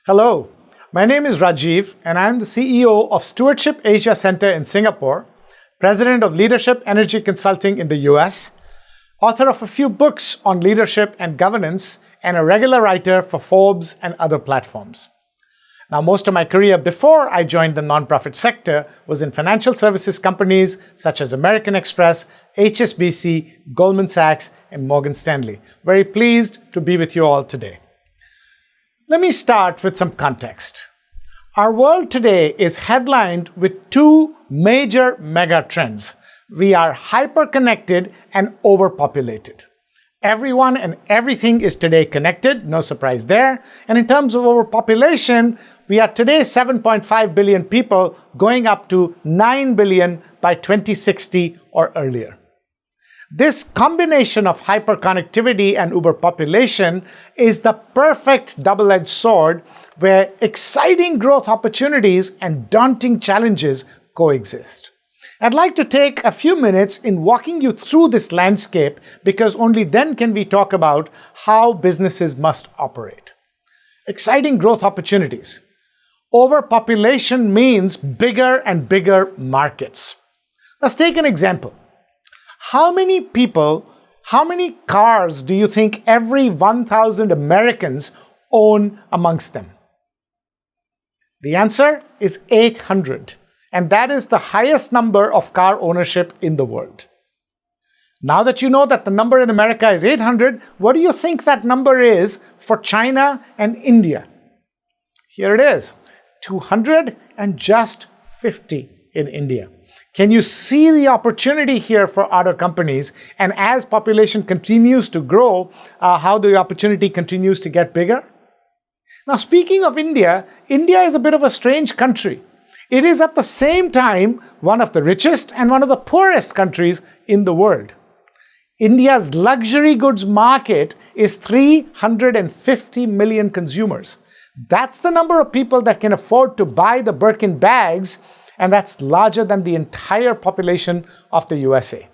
Hello, my name is Rajeev, and I'm the CEO of Stewardship Asia Center in Singapore, President of Leadership Energy Consulting in the US, author of a few books on leadership and governance, and a regular writer for Forbes and other platforms. Now, most of my career before I joined the nonprofit sector was in financial services companies such as American Express, HSBC, Goldman Sachs, and Morgan Stanley. Very pleased to be with you all today. Let me start with some context. Our world today is headlined with two major mega trends. We are hyper-connected and overpopulated. Everyone and everything is today connected, no surprise there. And in terms of overpopulation, we are today 7.5 billion people, going up to 9 billion by 2060 or earlier. This combination of hyperconnectivity and overpopulation is the perfect double-edged sword where exciting growth opportunities and daunting challenges coexist. I'd like to take a few minutes in walking you through this landscape because only then can we talk about how businesses must operate. Exciting growth opportunities. Overpopulation means bigger and bigger markets. Let's take an example. How many cars do you think every 1,000 Americans own amongst them? The answer is 800, and that is the highest number of car ownership in the world. Now that you know that the number in America is 800, what do you think that number is for China and India? Here it is, 200 and just 50 in India. Can you see the opportunity here for auto companies? And as population continues to grow, how the opportunity continues to get bigger? Now, speaking of India, India is a bit of a strange country. It is at the same time one of the richest and one of the poorest countries in the world. India's luxury goods market is 350 million consumers. That's the number of people that can afford to buy the Birkin bags, and that's larger than the entire population of the USA.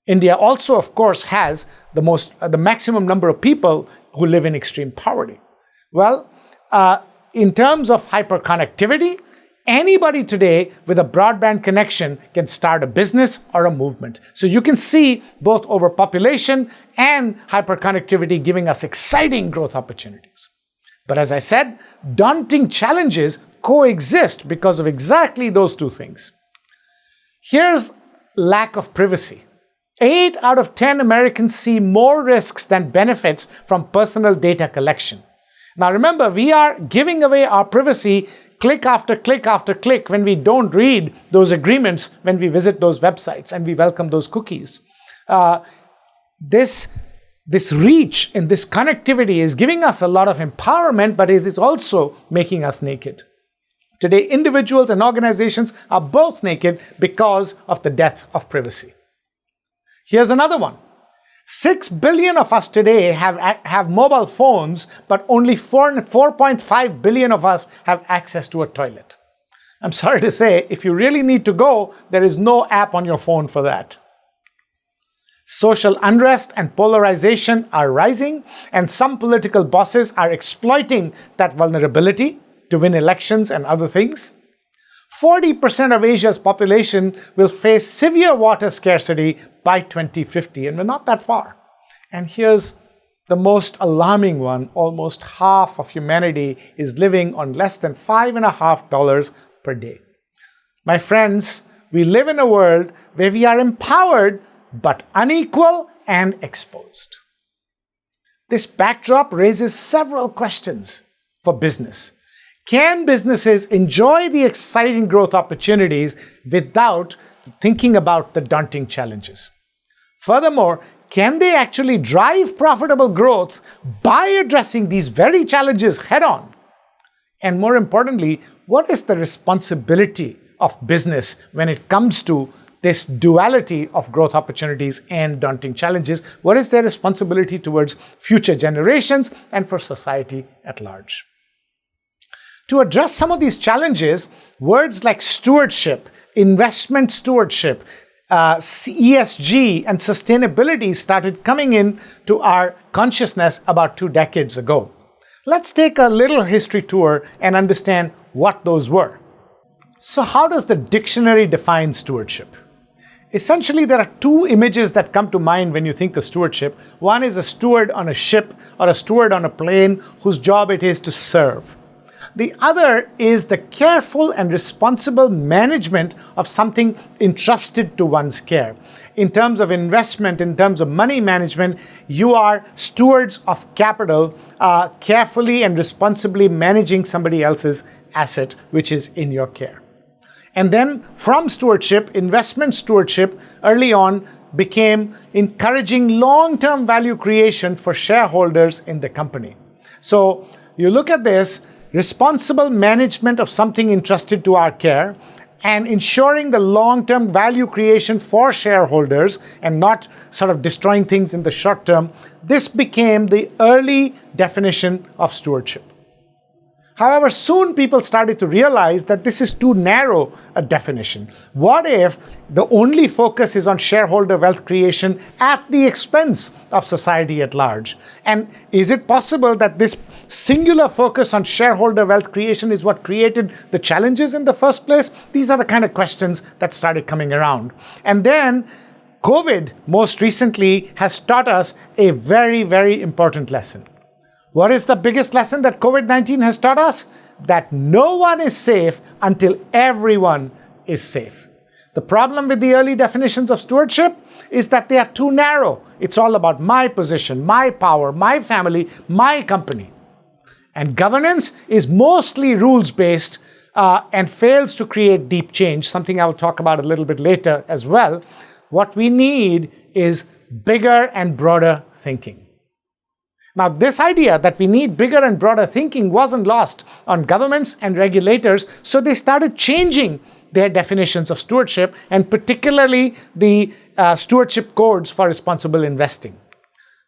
India also, of course, has the maximum number of people who live in extreme poverty. Well, in terms of hyperconnectivity, anybody today with a broadband connection can start a business or a movement. So you can see both overpopulation and hyperconnectivity giving us exciting growth opportunities. But as I said, daunting challenges coexist because of exactly those two things. Here's lack of privacy. 8 out of 10 Americans see more risks than benefits from personal data collection. Now remember, we are giving away our privacy click after click after click when we don't read those agreements, when we visit those websites and we welcome those cookies. This reach and this connectivity is giving us a lot of empowerment, but it is also making us naked. Today, individuals and organizations are both naked because of the death of privacy. Here's another one. 6 billion of us today have mobile phones, but only 4.5 billion of us have access to a toilet. I'm sorry to say, if you really need to go, there is no app on your phone for that. Social unrest and polarization are rising, and some political bosses are exploiting that vulnerability to win elections and other things. 40% of Asia's population will face severe water scarcity by 2050, and we're not that far. And here's the most alarming one. Almost half of humanity is living on less than $5.50 per day. My friends, we live in a world where we are empowered but unequal and exposed. This backdrop raises several questions for business. Can businesses enjoy the exciting growth opportunities without thinking about the daunting challenges? Furthermore, can they actually drive profitable growth by addressing these very challenges head-on? And more importantly, what is the responsibility of business when it comes to this duality of growth opportunities and daunting challenges? What is their responsibility towards future generations and for society at large? To address some of these challenges, words like stewardship, investment stewardship, ESG, and sustainability started coming in to our consciousness about 2 decades ago. Let's take a little history tour and understand what those were. So how does the dictionary define stewardship? Essentially, there are two images that come to mind when you think of stewardship. One is a steward on a ship or a steward on a plane whose job it is to serve. The other is the careful and responsible management of something entrusted to one's care. In terms of investment, in terms of money management, you are stewards of capital, carefully and responsibly managing somebody else's asset, which is in your care. And then from stewardship, investment stewardship early on became encouraging long-term value creation for shareholders in the company. So you look at this, responsible management of something entrusted to our care and ensuring the long-term value creation for shareholders and not sort of destroying things in the short term, this became the early definition of stewardship. However, soon people started to realize that this is too narrow a definition. What if the only focus is on shareholder wealth creation at the expense of society at large? And is it possible that this singular focus on shareholder wealth creation is what created the challenges in the first place? These are the kind of questions that started coming around. And then COVID, most recently, has taught us a very, very important lesson. What is the biggest lesson that COVID-19 has taught us? That no one is safe until everyone is safe. The problem with the early definitions of stewardship is that they are too narrow. It's all about my position, my power, my family, my company. And governance is mostly rules-based and fails to create deep change, something I will talk about a little bit later as well. What we need is bigger and broader thinking. Now, this idea that we need bigger and broader thinking wasn't lost on governments and regulators, so they started changing their definitions of stewardship, and particularly the stewardship codes for responsible investing.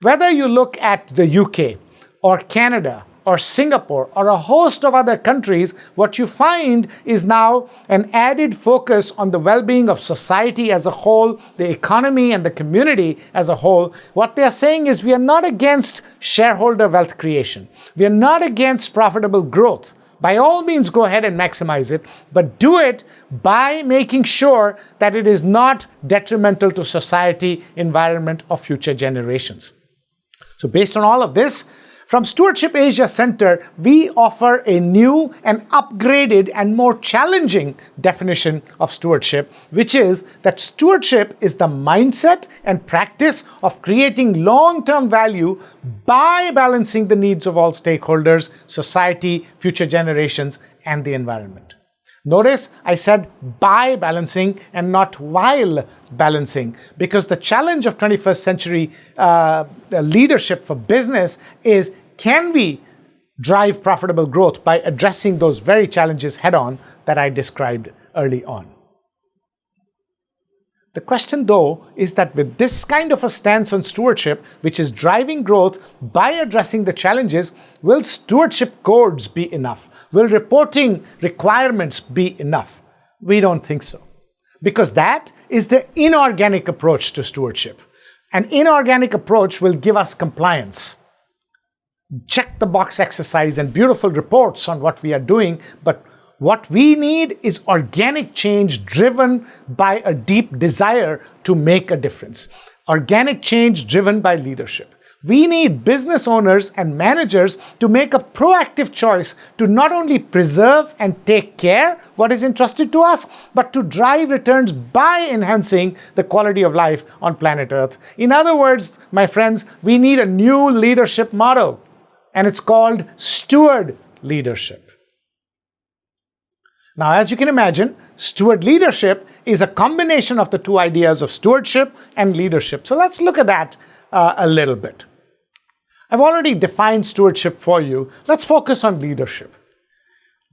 Whether you look at the UK or Canada or Singapore or a host of other countries, what you find is now an added focus on the well-being of society as a whole, the economy and the community as a whole. What they are saying is we are not against shareholder wealth creation. We are not against profitable growth. By all means, go ahead and maximize it, but do it by making sure that it is not detrimental to society, environment, or future generations. So based on all of this, from Stewardship Asia Center, we offer a new and upgraded and more challenging definition of stewardship, which is that stewardship is the mindset and practice of creating long-term value by balancing the needs of all stakeholders, society, future generations, and the environment. Notice I said by balancing and not while balancing, because the challenge of 21st century leadership for business is, can we drive profitable growth by addressing those very challenges head-on that I described early on? The question, though, is that with this kind of a stance on stewardship, which is driving growth by addressing the challenges, will stewardship codes be enough? Will reporting requirements be enough? We don't think so. Because that is the inorganic approach to stewardship. An inorganic approach will give us compliance, check the box exercise and beautiful reports on what we are doing, but what we need is organic change driven by a deep desire to make a difference. Organic change driven by leadership. We need business owners and managers to make a proactive choice to not only preserve and take care what is entrusted to us, but to drive returns by enhancing the quality of life on planet Earth. In other words, my friends, we need a new leadership model, and it's called steward leadership. Now, as you can imagine, steward leadership is a combination of the two ideas of stewardship and leadership. So let's look at that a little bit. I've already defined stewardship for you. Let's focus on leadership.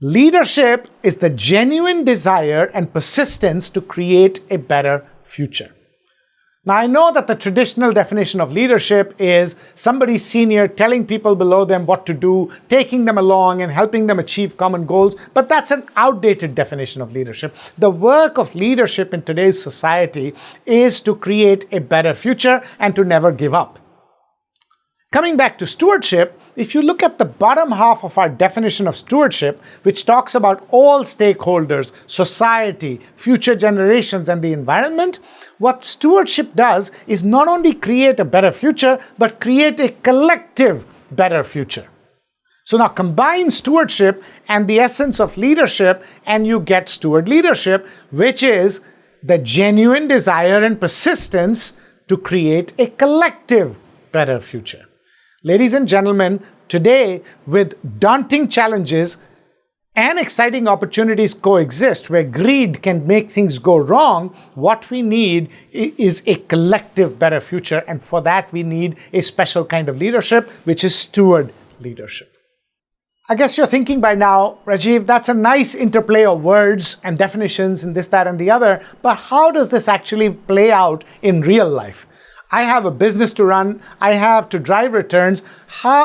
Leadership is the genuine desire and persistence to create a better future. Now, I know that the traditional definition of leadership is somebody senior telling people below them what to do, taking them along and helping them achieve common goals, but that's an outdated definition of leadership. The work of leadership in today's society is to create a better future and to never give up. Coming back to stewardship, if you look at the bottom half of our definition of stewardship, which talks about all stakeholders, society, future generations, and the environment, what stewardship does is not only create a better future, but create a collective better future. So now combine stewardship and the essence of leadership, and you get steward leadership, which is the genuine desire and persistence to create a collective better future. Ladies and gentlemen, today, with daunting challenges and exciting opportunities coexist where greed can make things go wrong, what we need is a collective better future. And for that, we need a special kind of leadership, which is steward leadership. I guess you're thinking by now, Rajeev, that's a nice interplay of words and definitions and this, that, and the other, but how does this actually play out in real life? I have a business to run. I have to drive returns.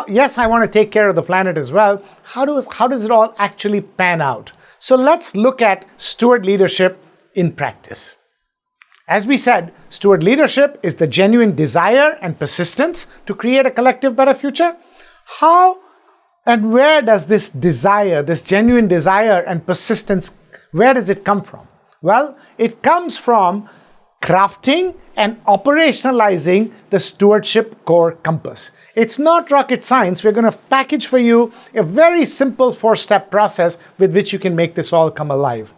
Yes, I want to take care of the planet as well. How does it all actually pan out? So let's look at steward leadership in practice. As we said, steward leadership is the genuine desire and persistence to create a collective better future. How and where does this desire, this genuine desire and persistence, where does it come from? Well, it comes from crafting and operationalizing the stewardship core compass. It's not rocket science. We're going to package for you a very simple 4-step process with which you can make this all come alive.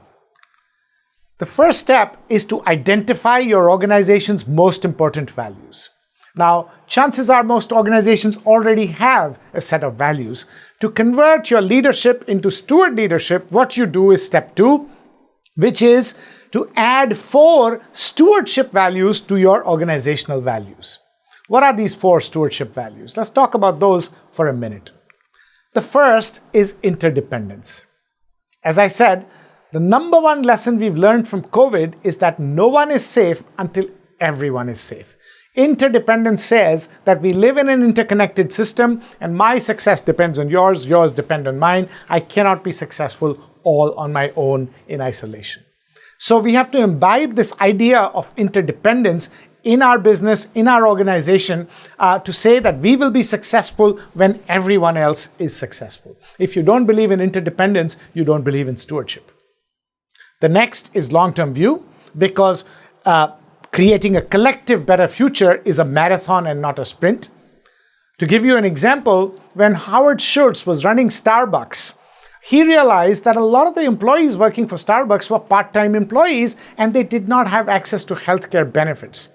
The first step is to identify your organization's most important values. Now, chances are most organizations already have a set of values. To convert your leadership into steward leadership, what you do is step 2, which is to add 4 stewardship values to your organizational values. What are these 4 stewardship values? Let's talk about those for a minute. The first is interdependence. As I said, the number one lesson we've learned from COVID is that no one is safe until everyone is safe. Interdependence says that we live in an interconnected system, and my success depends on yours, yours depend on mine. I cannot be successful all on my own in isolation. So we have to imbibe this idea of interdependence in our business, in our organization, to say that we will be successful when everyone else is successful. If you don't believe in interdependence, you don't believe in stewardship. The next is long-term view, because creating a collective better future is a marathon and not a sprint. To give you an example, when Howard Schultz was running Starbucks, he realized that a lot of the employees working for Starbucks were part-time employees and they did not have access to healthcare benefits.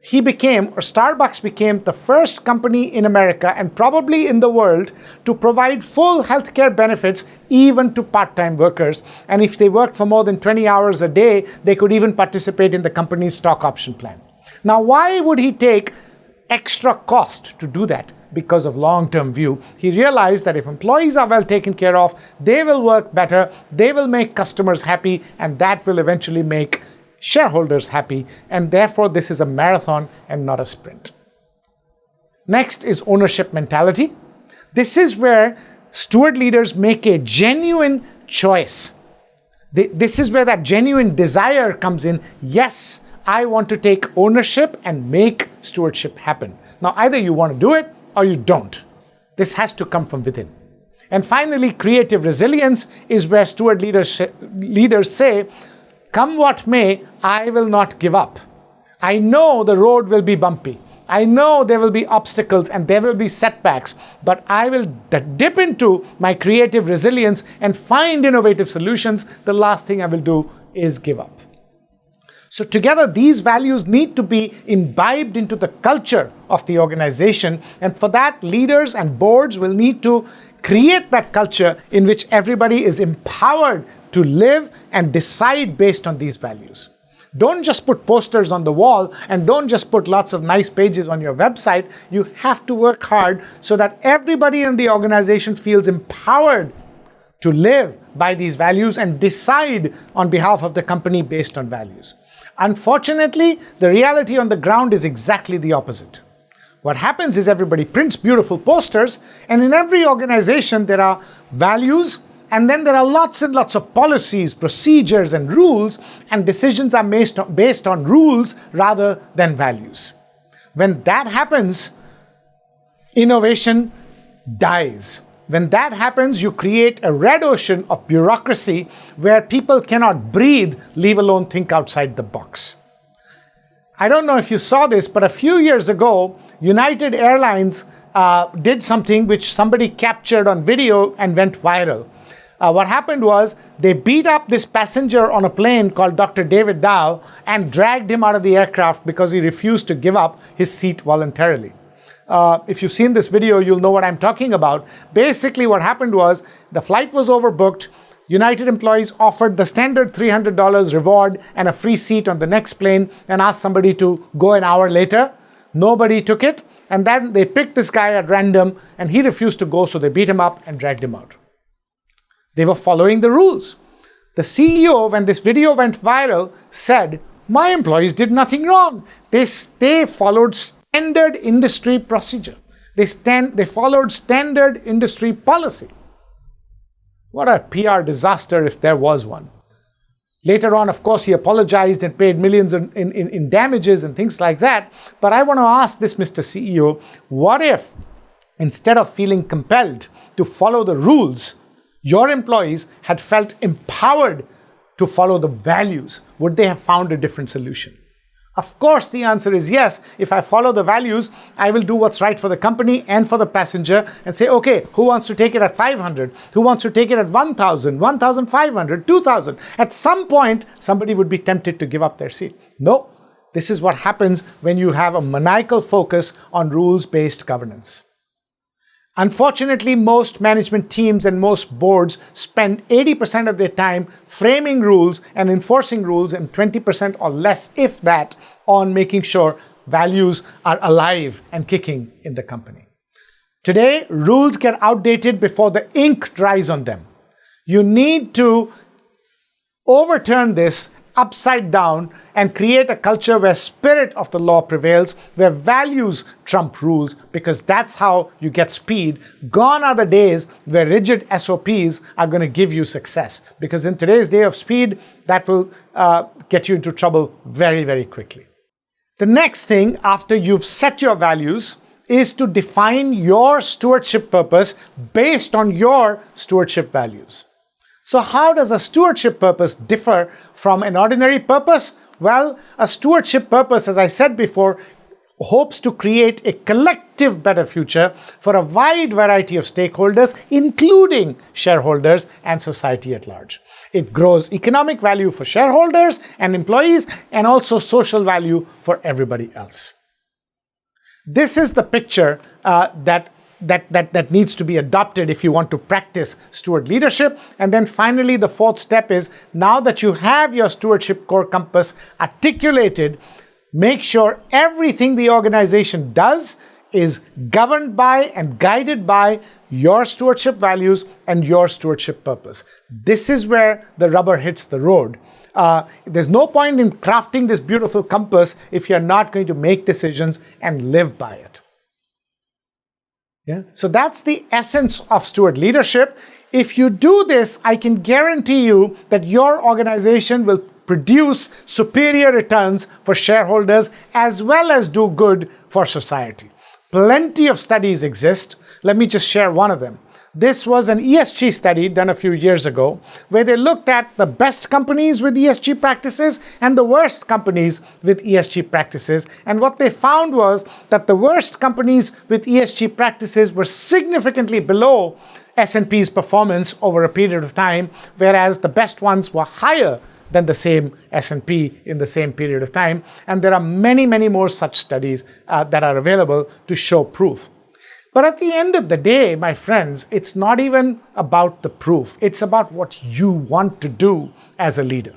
Starbucks became the first company in America and probably in the world to provide full healthcare benefits even to part-time workers. And if they worked for more than 20 hours a day, they could even participate in the company's stock option plan. Now, why would he take extra cost to do that? Because of long-term view. He realized that if employees are well taken care of, they will work better, they will make customers happy, and that will eventually make shareholders happy, and therefore this is a marathon and not a sprint. Next is ownership mentality. This is where steward leaders make a genuine choice. This is where that genuine desire comes in. Yes, I want to take ownership and make stewardship happen. Now, either you want to do it or you don't. This has to come from within. And finally, creative resilience is where steward leaders say, come what may, I will not give up. I know the road will be bumpy. I know there will be obstacles and there will be setbacks, but I will dip into my creative resilience and find innovative solutions. The last thing I will do is give up. So together, these values need to be imbibed into the culture of the organization. And for that, leaders and boards will need to create that culture in which everybody is empowered to live and decide based on these values. Don't just put posters on the wall and don't just put lots of nice pages on your website. You have to work hard so that everybody in the organization feels empowered to live by these values and decide on behalf of the company based on values. Unfortunately, the reality on the ground is exactly the opposite. What happens is everybody prints beautiful posters, and in every organization there are values, and then there are lots and lots of policies, procedures, and rules, and decisions are based on rules rather than values. When that happens, innovation dies. When that happens, you create a red ocean of bureaucracy where people cannot breathe, leave alone think outside the box. I don't know if you saw this, but a few years ago, United Airlines did something which somebody captured on video and went viral. What happened was they beat up this passenger on a plane called Dr. David Dow and dragged him out of the aircraft because he refused to give up his seat voluntarily. If you've seen this video, you'll know what I'm talking about. Basically, what happened was the flight was overbooked. United employees offered the standard $300 reward and a free seat on the next plane and asked somebody to go an hour later. Nobody took it. And then they picked this guy at random and he refused to go, so they beat him up and dragged him out. They were following the rules. The CEO, when this video went viral, said, "My employees did nothing wrong. They followed standard industry procedure. They followed standard industry policy." What a PR disaster if there was one. Later on, of course, he apologized and paid millions in damages and things like that. But I want to ask this, Mr. CEO, what if instead of feeling compelled to follow the rules, your employees had felt empowered to follow the values? Would they have found a different solution? Of course, the answer is yes. If I follow the values, I will do what's right for the company and for the passenger and say, okay, who wants to take it at 500? Who wants to take it at 1,000, 1,500, 2,000? At some point, somebody would be tempted to give up their seat. No, this is what happens when you have a maniacal focus on rules-based governance. Unfortunately, most management teams and most boards spend 80% of their time framing rules and enforcing rules and 20% or less, if that, on making sure values are alive and kicking in the company. Today, rules get outdated before the ink dries on them. You need to overturn this upside down and create a culture where spirit of the law prevails, where values trump rules, because that's how you get speed. Gone are the days where rigid SOPs are going to give you success, because in today's day of speed, that will get you into trouble very, very quickly. The next thing after you've set your values is to define your stewardship purpose based on your stewardship values. So how does a stewardship purpose differ from an ordinary purpose? Well, a stewardship purpose, as I said before, hopes to create a collective better future for a wide variety of stakeholders, including shareholders and society at large. It grows economic value for shareholders and employees, and also social value for everybody else. This is the picture that needs to be adopted if you want to practice steward leadership. And then finally, the fourth step is, now that you have your stewardship core compass articulated, make sure everything the organization does is governed by and guided by your stewardship values and your stewardship purpose. This is where the rubber hits the road. There's no point in crafting this beautiful compass if you're not going to make decisions and live by it. Yeah. So that's the essence of steward leadership. If you do this, I can guarantee you that your organization will produce superior returns for shareholders as well as do good for society. Plenty of studies exist. Let me just share one of them. This was an ESG study done a few years ago, where they looked at the best companies with ESG practices and the worst companies with ESG practices. And what they found was that the worst companies with ESG practices were significantly below S&P's performance over a period of time, whereas the best ones were higher than the same S&P in the same period of time. And there are many, many more such studies that are available to show proof. But at the end of the day, my friends, it's not even about the proof. It's about what you want to do as a leader.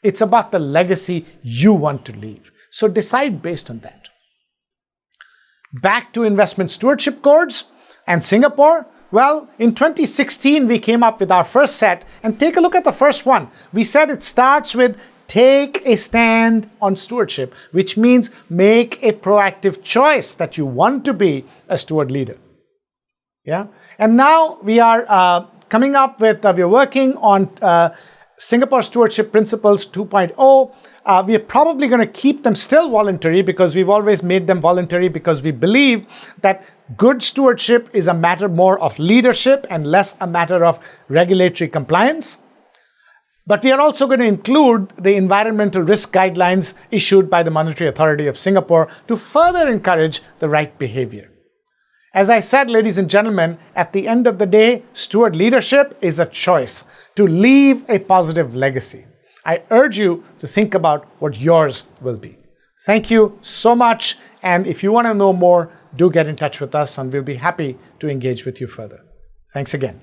It's about the legacy you want to leave. So decide based on that. Back to investment stewardship codes and Singapore. Well, in 2016, we came up with our first set, and take a look at the first one. We said it starts with take a stand on stewardship, which means make a proactive choice that you want to be a steward leader. Yeah. And now we are coming up with, we're working on Singapore Stewardship Principles 2.0. We are probably going to keep them still voluntary because we've always made them voluntary because we believe that good stewardship is a matter more of leadership and less a matter of regulatory compliance. But we are also going to include the environmental risk guidelines issued by the Monetary Authority of Singapore to further encourage the right behavior. As I said, ladies and gentlemen, at the end of the day, steward leadership is a choice to leave a positive legacy. I urge you to think about what yours will be. Thank you so much. And if you want to know more, do get in touch with us and we'll be happy to engage with you further. Thanks again.